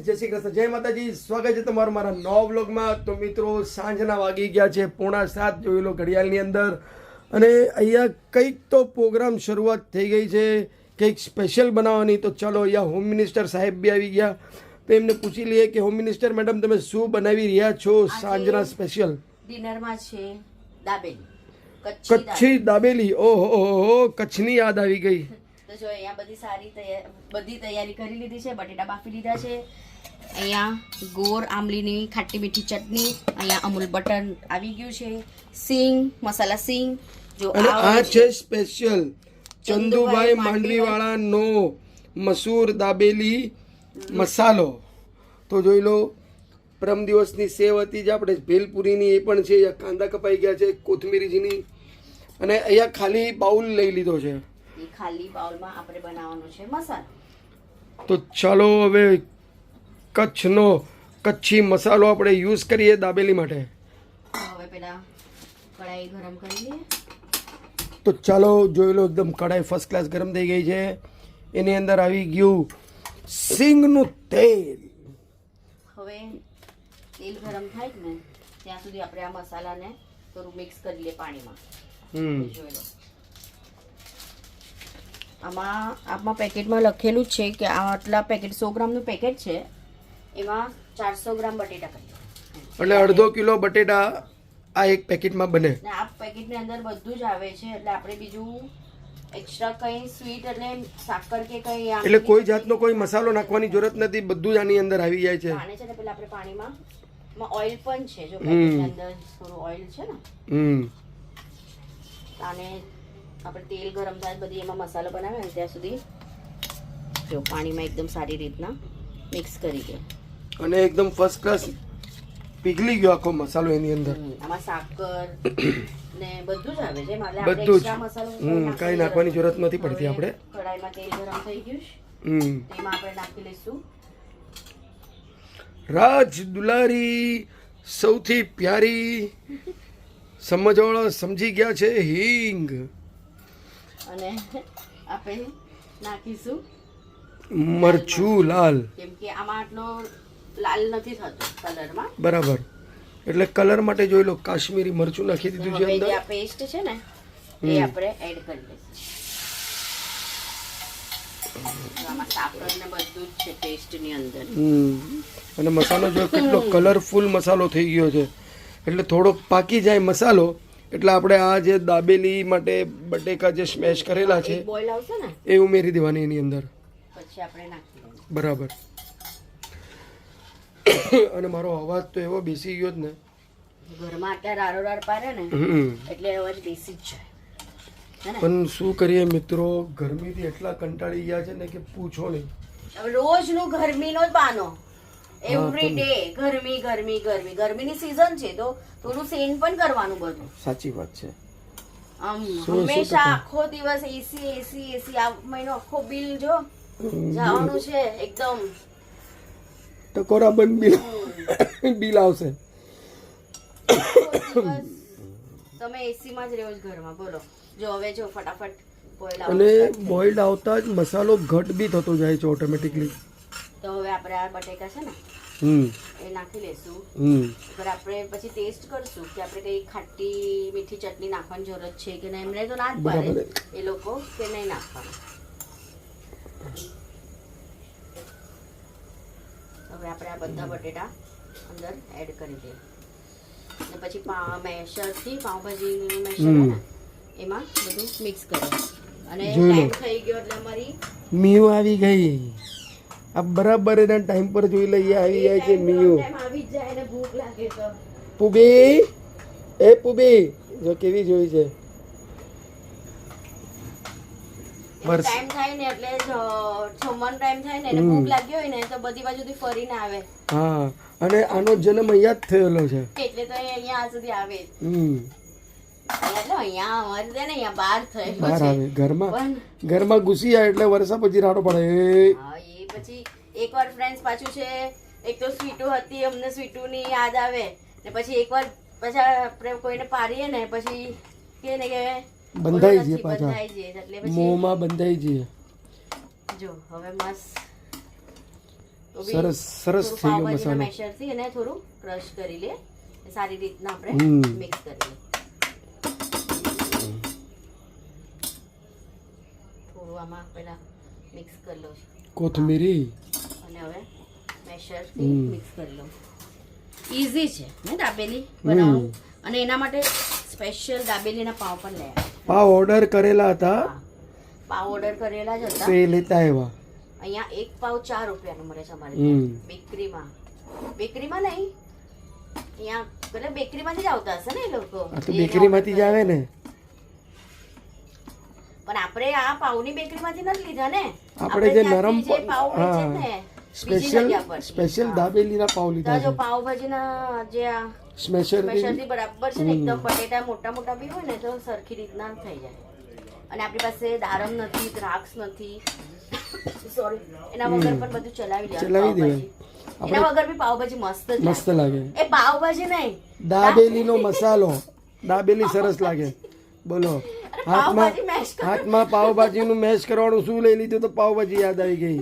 Friends, જય શ્રી કૃષ્ણ, જય માતાજી. સ્વાગત છે તમારું મારા નવા વ્લોગમાં. તો મિત્રો, સાંજના વાગી ગયા છે 6:45, જોઈ લો ઘડિયાળની અંદર. અને અહીંયા કંઈક તો પ્રોગ્રામ શરૂઆત થઈ ગઈ છે, કંઈક સ્પેશિયલ બનાવવાની. તો ચાલો, અહીંયા હોમ મિનિસ્ટર સાહેબ બી આવી ગયા, તો એમને પૂછી લઈએ કે હોમ મિનિસ્ટર મેડમ, તમે શું બનાવી રહ્યા છો સાંજના સ્પેશિયલ ડિનરમાં? છે દાબેલી, કચ્છી દાબેલી. ઓહો, કચ્છની યાદ આવી ગઈ. તો જો અહીંયા બધી તૈયારી કરી લીધી છે. બટેટા બાફી લીધા છે. અહીંયા ગોળ આંબલીની ખાટી મીઠી ચટણી, અહીંયા અમૂલ બટર આવી ગયું છે, સિંગ મસાલા સિંગ. જો અને આ છે સ્પેશિયલ ચંદુભાઈ માંડવીવાળા નો મસૂર દાબેલી મસાલો. તો જોઈ લો, પરમ દિવસની સેવ હતી જે આપણે ભેલપુરીની, એ પણ છે. અહીંયા કાંદા કપાઈ ગયા છે, કોથમીરીજીની. અને અહીંયા ખાલી બાઉલ લઈ લીધો છે. એ ખાલી બાઉલમાં આપણે બનાવવાનો છે મસાલો. તો ચાલો હવે કચ્છનો કચ્છી મસાલો આપણે યુઝ કરીએ દાબેલી માટે. હવે પેલા કઢાઈ ગરમ કરી લઈએ. તો ચાલો જોઈ લો, એકદમ કઢાઈ ફર્સ્ટ ક્લાસ ગરમ થઈ ગઈ છે. એની અંદર આવી ગયું સિંગનું તેલ. હવે તેલ ગરમ થાય ને ત્યાં સુધી આપણે આ મસાલાને થોડું મિક્સ કરી લઈએ પાણીમાં. જોઈ લો, આમાં પેકેટમાં લખેલું જ છે કે આટલા પેકેટ 100 ગ્રામનું પેકેટ છે, એમાં 400 ગ્રામ બટેટા કરીએ. એટલે અડધો કિલો બટેટા આ એક પેકેટમાં બને. ને આ પેકેટની અંદર બધું જ આવે છે, એટલે આપણે બીજું એક્સ્ટ્રા કંઈ સ્વીટ એટલે સાકર કે કંઈ એટલે કોઈ જાતનો કોઈ મસાલો નાખવાની જરૂરત નથી, બધું જ આની અંદર આવી જાય છે. પાણી છે ને, પેલા આપણે પાણીમાં ઓઇલ પણ છે, જો પેકેટની અંદર થોડું ઓઇલ છે ને. અને આપણે તેલ ગરમ થાય બધી એમાં મસાલો બનાવે ને ત્યાં સુધી જો પાણીમાં એકદમ સારી રીતના મિક્સ કરી દે. અને એકદમ ફર્સ્ટ ક્લાસ પીગળી ગયો આખો મસાલો એની અંદર. આમાં સાકર ને બધું જ આવે છે, એટલે આપણે બધું જ. એક્સ્ટ્રા મસાલો કઈ નાખવાની જરૂરત નથી પડતી. આપણે કઢાઈમાં તેલ ગરમ થઈ ગયું છે, તેમાં આપણે નાખી લઈશું રાજ દુલારી, સૌથી પ્યારી, સમજવાળા સમજી ગયા છે, હિંગ. અને આપણે નાખીશું મરચું લાલ, કેમ કે આમાં આટલો લાલ નથી થતો કલરમાં. બરાબર. એટલે કલર માટે જોઈ લો, કાશ્મીરી મરચું નાખી દીધું છે હવે અંદર. જે આ પેસ્ટ છે ને એ આપણે એડ કરી દઈશું. આમાં સાકર ને બધું જ છે પેસ્ટની અંદર. અને મસાલો જો કેટલો કલરફુલ મસાલો થઈ ગયો છે. એટલે થોડોક પાકી જાય મસાલો એટલે આપણે આ જે દાબેલી માટે બટેકા જે સ્મેશ કરેલા છે બોઇલ આવશે ને એ ઉમેરી દેવાની એની અંદર. પછી આપણે નાખી દઈએ. બરાબર. અને મારો અવાજ તો એવો બેસી ગયો જ ને, ઘરમાં આટલા રારોરાર પાડે ને એટલે અવાજ બેસી જ જાય. પણ શું કરીએ મિત્રો, ગરમીથી એટલા કંટાળી ગયા છે ને કે પૂછો નહીં. હવે રોજનું ગરમીનો જ બાનો, એવરી ડે ગરમી ગરમી ગરમી. ગરમીની સીઝન છે તો થોડું સેન પણ કરવાનું બધું. સાચી વાત છે. આમ હંમેશા આખો દિવસ એસી એસી એસી. આ મહિનો આખો બિલ જો જવાનું છે એકદમ ટકોરા બંધ બિલ આવશે. તમે એસી માં જ રહ્યો છો ઘરમાં. બોલો, જો હવે જો ફટાફટ બોઇલ અને બોઇલ્ડ આવતા જ મસાલો ઘટ બી થતો જાય છે ઓટોમેટિકલી. તો હવે આપણે આ બટેકા છે ને એ નાખી લેશું. આપણે પછી ટેસ્ટ કરશું કે આપણે કઈ ખાટી મીઠી ચટણી નાખવાની જરૂરત છે કે નહીં. એમને તો ના જ પાડે એ લોકો કે નહીં નાખવાનું. હવે આપણે આ બધા બટેટા અંદર એડ કરી દઈએ. અને પછી મેશરથી પાઉંભાજીનું મેશર ને એમાં બધું મિક્સ કરીએ. અને ટાઈમ થઈ ગયો એટલે અમારી મીયું આવી ગઈ. આ બરાબર એના ટાઈમ પર જોઈ લઈએ, આવી જાય છે મીયું. આવી જ જાય ને ભૂખ લાગે તો. પુબી, એ પુબી જો કેવી જોઈ છે. ટાઈમ થાય ને એટલે જમવાનો ટાઈમ થાય ને એટલે ભૂખ લાગી હોય ને તો બધી બાજુથી ફરીને આવે. હા, અને આનો જન્મ અહીંયા જ થયેલો છે એટલે તો અહીંયા આ સુધી આવે. એટલે અહીંયા અમારે છે ને અહીંયા બહાર થયેલો બહાર છે. આવે ઘરમાં ઘૂસી જાય એટલે વર્ષા પછી રાડો પડે. હા, એ પછી એકવાર ફ્રેન્ડ્સ પાછું છે, એક તો સ્વીટુ હતી, અમને સ્વીટુની યાદ આવે ને પછી એકવાર પછી આપણે કોઈને પાડીએ ને પછી કે ને કે બંધાઈ જઈએ પાછા, મોંમાં બંધાઈ જઈએ. જો હવે મસ્ત તો બી સરસ સરસ થોડું થઈ ગયો પાવભાજીના મસાલો. મેશરથી એને થોડું ક્રશ કરી લે સારી રીતના આપણે મિક્સ કરી લે. થોડું આમાં પહેલા મિક્સ કરી લઉં છું કોથમીરી. અને હવે મેશરથી મિક્સ કરી લઉં. ઈઝી છે ને દાબેલી બનાવવું, અને એના માટે સ્પેશિયલ દાબેલીના પાવ પણ લે. પાવ ઓર્ડર કરેલા હતા પાવ ઓર્ડર કરેલા જ હતા. તો એ લેતા આવ્યા. અહીંયા એક પાવ 4 રૂપિયાનું મળે છે અમારે ત્યાં બેકરીમાં. બેકરીમાં નહીં, અહીંયા એટલે બેકરીમાંથી જ આવતા હશે ને એ લોકો. આ તો બેકરીમાંથી જ આવે ને. પણ આપણે આ પાવની બેકરીમાંથી નથી લીધા ને. આપણે જે નરમ જે પાવ વેચે ને બીજી જગ્યા પર. સ્પેશિયલ દાબેલીના પાવ લીધા જો છે. પાવભાજીના જે આ સ્પેશિયલ સ્પેશિયલથી બરાબર છે ને, એકદમ બટેટા મોટા મોટા બી હોય ને તો સરખી રીતના થઈ જાય. અને આપણી પાસે દારમ નથી, દ્રાક્ષ નથી, સોરી, એના વગર પણ બધું ચલાવી દેવાય. એના વગર બી પાવભાજી મસ્ત જ મસ્ત લાગે. એ પાવભાજી નહીં, દાબેલીનો મસાલો. દાબેલી સરસ લાગે. બોલો. પાવભાજી મેશ હાથમાં પાવભાજીનું મેશ કરવાનું શું લઈ લીધું તો પાવભાજી યાદ આવી ગઈ.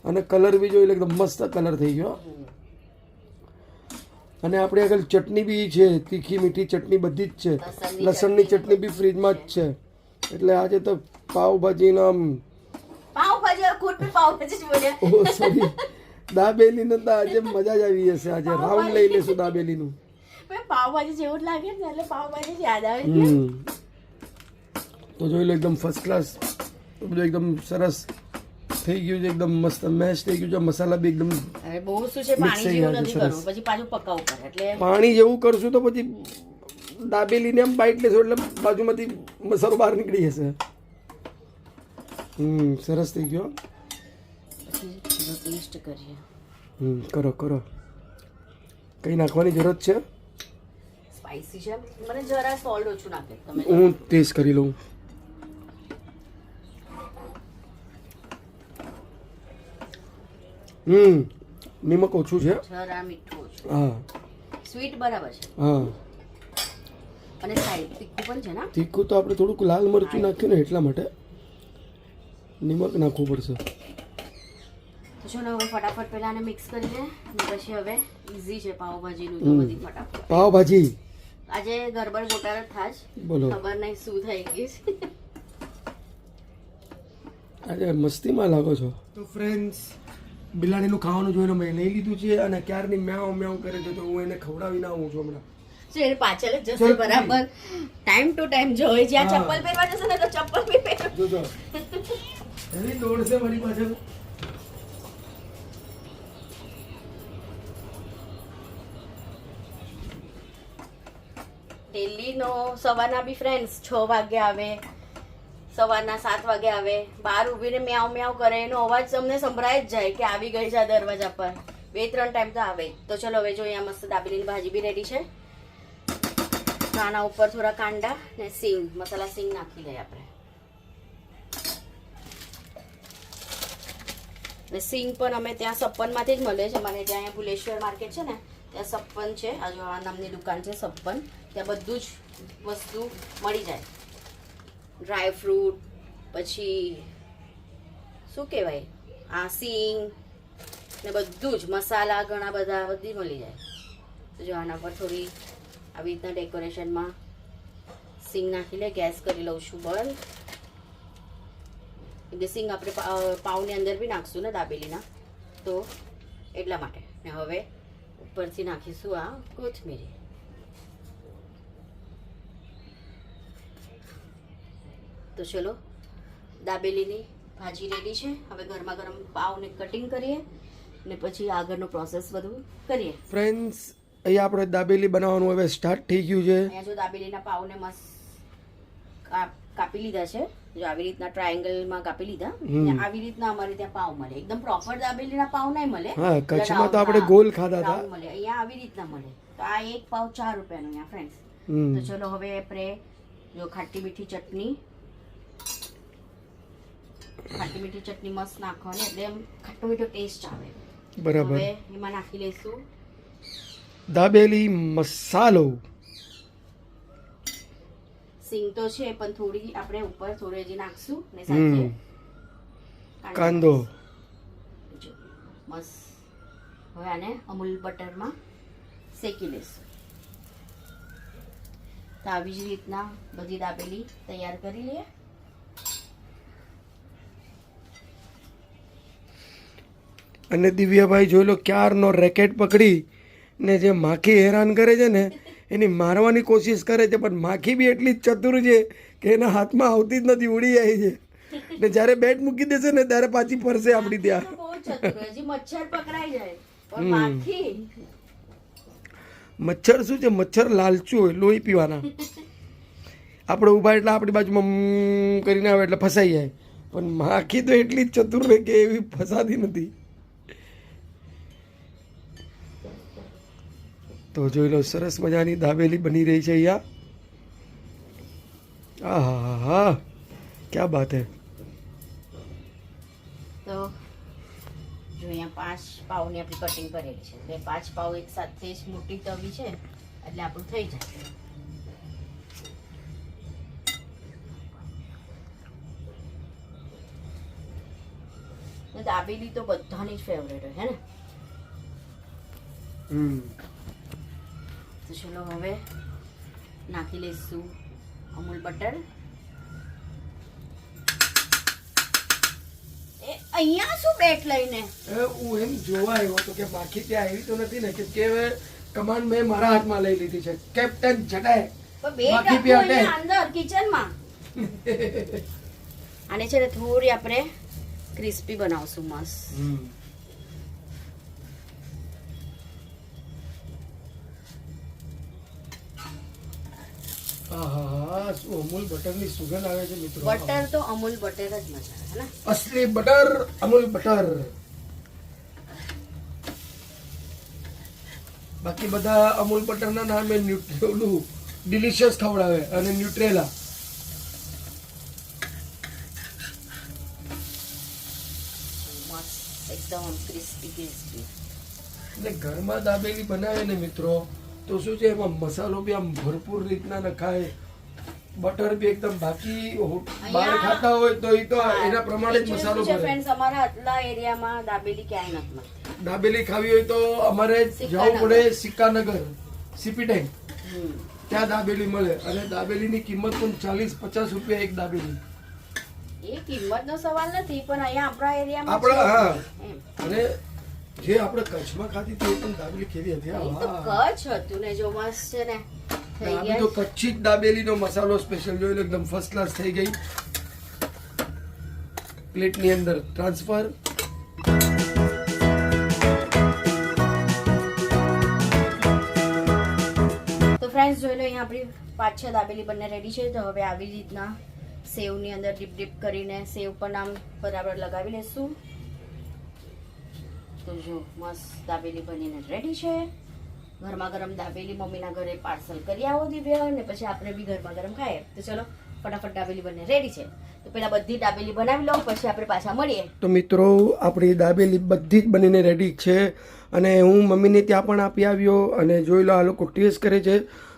અને કલર બી જોઈ લે, એકદમ મસ્ત કલર થઈ ગયો. અને આપણે આગળ ચટણી બી છે, તીખી મીઠી ચટણી બધી જ છે. લસણની ચટણી બી ફ્રીજમાં જ છે. એટલે આજે તો પાવભાજીનો આમ પાવભાજી ખુદ બી પાવભાજી જ બોલ્યા. ઓ સોરી, દાબેલીનો તો આજે મજા જ આવી જશે. આજે રાઉન્ડ લઈ લેશું દાબેલીનું. પાવભાજી જેવું જ લાગે ને એટલે પાવભાજી જ યાદ આવે. તો જોઈ લો, એકદમ ફર્સ્ટ ક્લાસ બધું એકદમ સરસ થઈ ગયું છે. એકદમ મસ્ત મેશ થઈ ગયું છે. મસાલા બી એકદમ હવે બહુ શું છે, પાણી જેવું નથી કરવું, પછી પાછું પકાવવું પડે. એટલે પાણી જેવું કરશું તો પછી દાબેલીને આમ બાઈટ લેશું એટલે બાજુમાંથી મસાલો બહાર નીકળી જશે. સરસ થઈ ગયો. પછી ટેસ્ટ કરીએ. કરો કરો. કઈ નાખવાની જરૂરત છે? સ્પાઈસી છે, મને જરા સોલ્ટ ઓછું નાખે તમે. હું ટેસ્ટ કરી લઉં. નિમક ઓછું છે. જરા મીઠું ઓછું. હા સ્વીટ બરાબર છે. હા. અને સાઈડ તીખું પણ છે ને. તીખું તો આપણે થોડુંક લાલ મરચું નાખ્યું ને એટલા માટે નિમક નાખવું પડશે. તો ચલો હવે ફટાફટ પહેલા આને મિક્સ કરી દે, અને પછી હવે ઈઝી છે પાવભાજીનું તો બધી ફટાફટ. પાવભાજી આજે ગરબડ ગોટાળા થાજ, બોલો. ખબર નહીં શું થઈ ગયું છે. આજે મસ્તીમાં લાગો છો. તો ફ્રેન્ડ્સ, બિલાડીનું ખાવાનું જોઈને મેં લઈ લીધું છે અને ક્યારની મ્યાઉ મ્યાઉ કરે છે તો હું એને ખવડાવીને આવું છું હમણાં. જો એને પાછળ જ જશે બરાબર. ટાઈમ ટુ ટાઈમ જોઈ જ્યાં ચપ્પલ પહેરવા જશે ને તો ચપ્પલ બી પહેર. જોજો એની દોડશે મારી પાછળ. ડેલીનો સવારના બી ફ્રેન્ડ્સ 6 વાગે આવે, સવારના 7 વાગે આવે, બહાર ઊભીને મ્યાઉ મ્યાઉ કરે, એનો અવાજ તમને સંભળાય જ જાય કે આવી ગઈ છે આ દરવાજા પર. 2-3 ટાઈમ તો આવે. તો ચલો હવે જો અહીંયા મસ્ત દાબેલીની ભાજી બી રેડી છે. તો આના ઉપર થોડા કાંડા ને સિંગ, મસાલા સિંગ નાખી દઈએ આપણે. ને સિંગ પણ અમે ત્યાં સપ્પનમાંથી જ મળે છે. મને ત્યાં અહીંયા ભુલેશ્વર માર્કેટ છે ને ત્યાં સપ્પન છે. આ જો આ નામની દુકાન છે સપ્પન. ત્યાં બધું જ વસ્તુ મળી જાય. ડ્રાય ફ્રૂટ, પછી શું કહેવાય આ સિંગ ને બધું જ મસાલા ઘણા બધા બધી મળી જાય. તો જો આના પર થોડી આવી રીતના ડેકોરેશનમાં સિંગ નાખી લે. ગેસ કરી લઉં છું બંધ. એટલે સિંગ આપણે પાવની અંદર બી નાખશું ને દાબેલીના, તો એટલા માટે. ને હવે ઉપરથી નાખીશું આ કોથમીરી. તો ચલો, દાબેલીની ભાજી રેડી છે. હવે ગરમા ગરમ પાવને કટિંગ કરીએ ને પછી આગળનો પ્રોસેસ બધું કરીએ. ફ્રેન્ડ્સ, અહીંયા આપણે દાબેલી બનાવવાનું હવે સ્ટાર્ટ થઈ ગયું છે. અહીંયા જો દાબેલીના પાવને મસ્ત કાપી લીધા છે. જો આવી રીતના ટ્રાયેંગલમાં કાપી લીધા. ને આવી રીતના અમારે ત્યાં પાવ મળે. એકદમ પ્રોપર દાબેલીના પાવ નહીં મળે. હા, કચ્છમાં તો આપણે ગોલ ખાધા હતા. મળે અહીંયા આવી રીતના મળે. તો આ એક પાવ 4 રૂપિયાનો અહીંયા ફ્રેન્ડ્સ. તો ચલો હવે આપણે જો ખાટી મીઠી ચટણી મસ્ત નાખવાની એટલે એમ ખાટો મીઠો ટેસ્ટ આવે. બરાબર. હવે એમાં નાખી લઈશું દાબેલી મસાલો. સિંગ તો છે પણ થોડી આપણે ઉપર થોડી હજી નાખશું ને સાથે કાંદો. જો મસ્ત. હવે આને અમૂલ બટરમાં શેકી લઈશું. તો આવી જ રીતના બધી દાબેલી તૈયાર કરી લઈએ. અને દિવ્યાભાઈ જોઈ લો ક્યારનો રેકેટ પકડી ને જે માખી હેરાન કરે છે ને એની મારવાની કોશિશ કરે છે, પણ માખી બી એટલી જ ચતુર છે કે એના હાથમાં આવતી જ નથી, ઉડી જાય છે. ને જ્યારે બેટ મૂકી દેશે ને ત્યારે પાછી ફરશે આપણી ત્યાં. બહુ ચતુર, હજી મચ્છર પકડાઈ જાય પણ માખી. મચ્છર શું છે, મચ્છર લાલચું હોય, લોહી પીવાના. આપણે ઊભા એટલે આપણી બાજુમાં કરીને આવે એટલે ફસાઈ જાય, પણ માખી તો એટલી જ ચતુર રહે કે એવી ફસાતી નથી. તો જોઈ લો સરસ મજાની દાબેલી બની રહી છે અહીંયા. હા હા, ક્યાં બાત હે. તો જો અહીંયા 5 પાવની આપણી કટિંગ કરેલી છે. એટલે 5 પાવ એક સાથે જ મોટી તવી છે એટલે આપણું થઈ જાય. તો દાબેલી તો બધાની જ ફેવરેટ હોય હે ને. તો ચલો હવે નાખી લઈશું અમૂલ બટર. એ અહીંયા શું બેટ લઈને? હું એમ જોવા આવ્યો હતો કે બાકી ત્યાં આવી તો નથી ને, કે કમાન્ડ મેં મારા હાથમાં લઈ લીધી છે. કેપ્ટન જટાય પણ બેટ રાખો અહીંયા અંદર કિચનમાં. આને છે ને થોડી આપણે ક્રિસ્પી બનાવશું મસ્ત. આહા, શું અમૂલ બટરની સુગંધ આવે છે મિત્રો. બટર તો અમૂલ બટર જ મજા આવે ને. અસલી બટર અમૂલ બટર. બાકી બધા અમૂલ બટરના નામે ઓલું ડિલિશિયસ ખવડાવે અને ન્યુટ્રેલા. મસ્ત એકદમ ક્રિસ્પી ક્રિસ્પી. એટલે ઘરમાં દાબેલી બનાવે ને મિત્રો તો શું છે, એમાં મસાલો બી આમ ભરપૂર રીતના નખાય, બટર બી એકદમ. બાકી બહાર ખાતા હોય તો એ તો એના પ્રમાણે જ મસાલો ભરે. ફ્રેન્ડ્સ અમારા આટલા એરિયામાં દાબેલી ક્યાંય નથી મળતી. દાબેલી ખાવી હોય તો અમારે જવું પડે સિક્કાનગર સીપી ટેન્ક, ત્યાં દાબેલી મળે. અને દાબેલીની કિંમત પણ 40-50 રૂપિયા એક દાબેલી. એ કિંમતનો સવાલ નથી, પણ અહીંયા આપણા એરિયામાં આપણા હા. અને જે આપણે કચ્છમાં ખાધી તે પણ દાબેલી કેવી હતી. એ તો કચ્છ હતું ને, જો મસ્ત છે ને થઈ તો ગયા. કચ્છી જ દાબેલીનો મસાલો સ્પેશિયલ જોઈ લો, એકદમ ફર્સ્ટ ક્લાસ થઈ ગઈ. પ્લેટની અંદર ટ્રાન્સફર. તો ફ્રેન્ડ્સ જોઈ લો અહીંયા આપણી 5-6 દાબેલી બંને રેડી છે. તો હવે આવી રીતના સેવની અંદર ડીપ કરીને સેવ પણ આમ બરાબર લગાવી લેશું. તો જો મસ્ત દાબેલી બનીને રેડી છે. ગરમા ગરમ દાબેલી મમ્મીના ઘરે પાર્સલ કરી આવો દિવ્ય, અને પછી આપણે બી ગરમા ગરમ ખાઈએ. તો ચલો ફટાફટ દાબેલી બંને રેડી છે. તો પેલા બધી દાબેલી બનાવી લો, પછી આપણે પાછા મળીએ. તો મિત્રો આપણી દાબેલી બધી જ બનીને રેડી છે, અને હું મમ્મીને ત્યાં પણ આપી આવ્યો, અને જોઈ લો આ લોકો ટેસ્ટ કરે છે.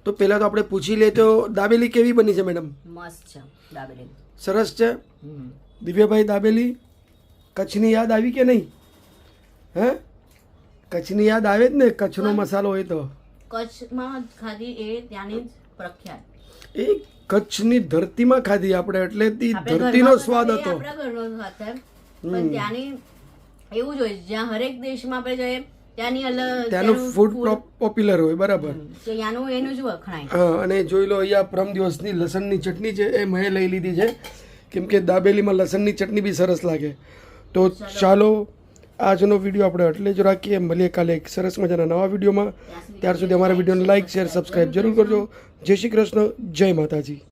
તો પહેલાં તો આપણે પૂછી લઈએ તો દાબેલી કેવી બની છે મેડમ? મસ્ત છે દાબેલી, સરસ છે. દિવ્યાભાઈ દાબેલી કચ્છની યાદ આવી કે નહીં? હે, કચ્છની યાદ આવે જ ને, કચ્છનો મસાલો હોય તો. કચ્છમાં ખાધી એ ત્યાંની જ પ્રખ્યાત. એ કચ્છની ધરતીમાં ખાધી આપણે, એટલે ધરતીનો સ્વાદ હતો. આપણા ઘરનો સ્વાદ છે, પણ ત્યાંની એવું જ હોય. જ્યાં હરેક દેશમાં આપણે જઈએ ત્યાંની અલગ, ત્યાંનું ફૂડ પોપ્યુલર હોય, બરાબર. ત્યાંનું એનું જ વખણાય. હા, અને જોઈ લો અહીંયા પરમ દિવસની લસણની ચટણી છે, એ મેં લઈ લીધી છે, કેમ કે દાબેલીમાં લસણની ચટણી બી સરસ લાગે. તો ચાલો આજનો વિડીયો આપણે એટલે જ રાખીએ. મળીએ કાલે એક સરસ મજાના નવા વિડીયોમાં. ત્યાર સુધી અમારા વિડીયોને લાઈક, શેર, સબસ્ક્રાઈબ જરૂર કરજો. જય શ્રી કૃષ્ણ, જય માતાજી.